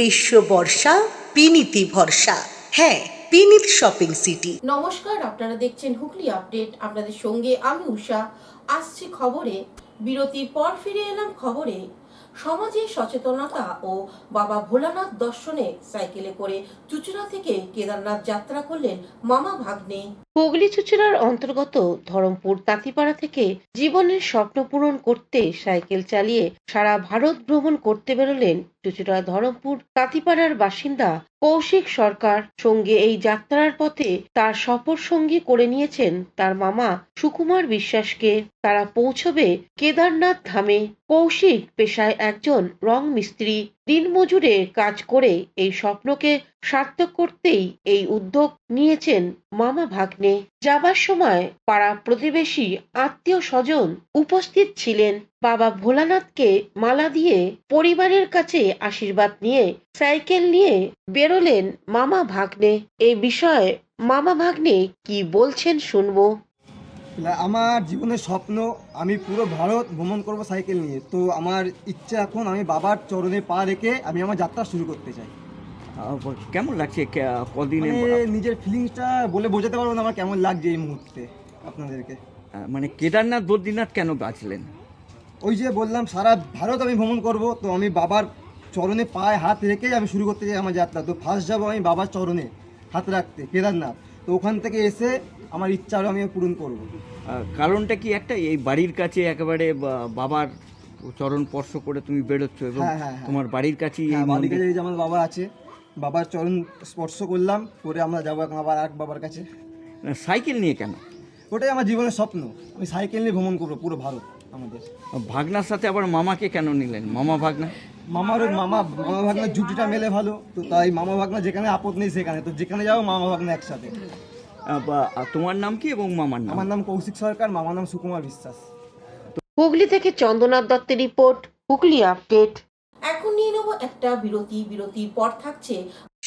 গ্রীষ্ম বর্ষা বিনীতি ভরসা। হ্যাঁ, বিনীত শপিং সিটি। নমস্কার, আপনারা দেখছেন হুগলি আপডেট। আপনাদের সঙ্গে আমি উষা। আসছি খবরে। বিরতির পর ফিরে এলাম খবরে। সমাজে সচেতনতা ও বাবা ভোলানাথ দর্শনে সাইকেলে করে চুচুড়া থেকে কেদারনাথ যাত্রা করলেন মামা ভাগ্নে। হুগলি চুচুড়ার অন্তর্গত ধরমপুর তাঁতিপাড়া থেকে জীবনের স্বপ্ন পূরণ করতে সাইকেল চালিয়ে সারা ভারত ভ্রমণ করতে বেরোলেন চুচুড়া ধরমপুর তাঁতিপাড়ার বাসিন্দা কৌশিক সরকার। সঙ্গে এই যাত্রার পথে তার সফর সঙ্গী করে নিয়েছেন তার মামা সুকুমার বিশ্বাসকে। তারা পৌঁছবে কেদারনাথ ধামে। কৌশিক পেশায় একজন রং মিস্ত্রি। দিনমজুরে কাজ করে এই স্বপ্নকে সার্থক করতেই এই উদ্যোগ নিয়েছেন মামা ভাগ্নে। যাবার সময় পাড়া প্রতিবেশী আত্মীয় স্বজন উপস্থিত ছিলেন। বাবা ভোলানাথকে মালা দিয়ে পরিবারের কাছে আশীর্বাদ নিয়ে সাইকেল নিয়ে বেরোলেন মামা ভাগ্নে। এই বিষয়ে মামা ভাগ্নে কি বলছেন শুনবো। আমার জীবনের স্বপ্ন, আমি পুরো ভারত ভ্রমণ করব সাইকেল নিয়ে। তো আমার ইচ্ছা এখন আমি বাবার চরণে পা রেখে আমি আমার যাত্রা শুরু করতে চাই। কেমন লাগছে কদিনে? নিজের ফিলিংসটা বলে বোঝাতে পারবো না আমার কেমন লাগছে এই মুহূর্তে আপনাদেরকে। মানে কেদারনাথ বদ্রীনাথ কেন বাঁচলেন? ওই যে বললাম সারা ভারত আমি ভ্রমণ করব, তো আমি বাবার চরণে পায়ে হাত রেখেই আমি শুরু করতে চাই আমার যাত্রা। তো ফার্স্ট যাবো আমি বাবার চরণে হাত রাখতে কেদারনাথ। তো ওখান থেকে এসে আমার ইচ্ছা আরও আমি পূরণ করব। কারণটা কি একটা, এই বাড়ির কাছে একেবারে বাবার চরণ স্পর্শ করে তুমি বেরোচ্ছ এবং তোমার বাড়ির কাছেই এই বাড়ির মন্দির। কাছে যে আমার বাবা আছে, বাবার চরণ স্পর্শ করলাম, করে আমরা যাবো এখন আবার এক বাবার কাছে। সাইকেল নিয়ে কেন? ওটাই আমার জীবনের স্বপ্ন, আমি সাইকেল নিয়ে ভ্রমণ করবো পুরো ভারত আমাদের। ভাগনার সাথে আবার মামাকে কেন নিলেন? মামা ভাগনা মামা ভাগনার জুটিটা মেলে ভালো, তো তাই মামা ভাগনা যেখানে আপদ নেই সেখানে, তো যেখানে যাবো মামা ভাগনা একসাথে। তোমার নাম কি এবং মামার নাম? আমার নাম কৌশিক সরকার, মামার নাম সুকুমার বিশ্বাস। হুগলি থেকে চন্দ্রনাথ দত্তের রিপোর্ট, হুগলি আপডেট। এখন নিয়ে নেব একটা বিরতি। বিরতির পর থাকছে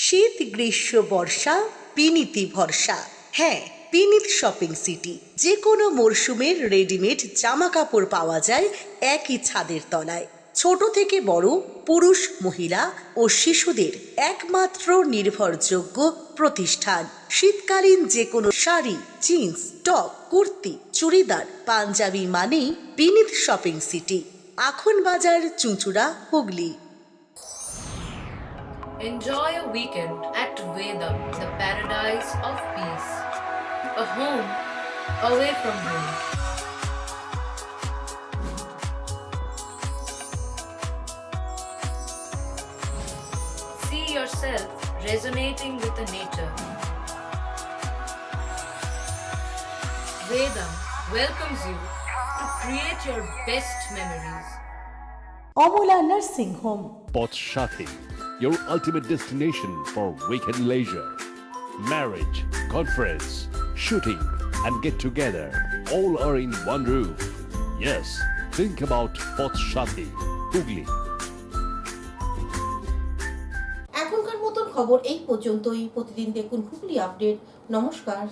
শীত গ্রীষ্ম বর্ষা বিনীতি ভরসা। হ্যাঁ, বিনীত শপিং সিটি। যে কোনো মরশুমের রেডিমেড জামা কাপড় পাওয়া যায় একই ছাদের তলায়। ছোট থেকে বড়, পুরুষ মহিলা ও শিশুদের একমাত্র নির্ভরযোগ্য প্রতিষ্ঠান। শীতকালীন যে কোনো শাড়ি, জিন্স, টপ, কুর্তি, চুড়িদার, পাঞ্জাবি মানেই বিনীত শপিং সিটি। আখন বাজার, চুঁচুড়া, Hooghly. Enjoy a weekend at Vedam, the paradise of peace. A home away from home. See yourself resonating with the nature. Vedam welcomes you to create your best memories. Amala nursing home. Potshati, your ultimate destination for weekend leisure. Marriage, conference, shooting, and get together all are in one roof. Yes, think about Potshati, Hugli. এখনকার মতন খবর এই পর্যন্তই। প্রতিদিন দেখুন Hooghly update. নমস্কার।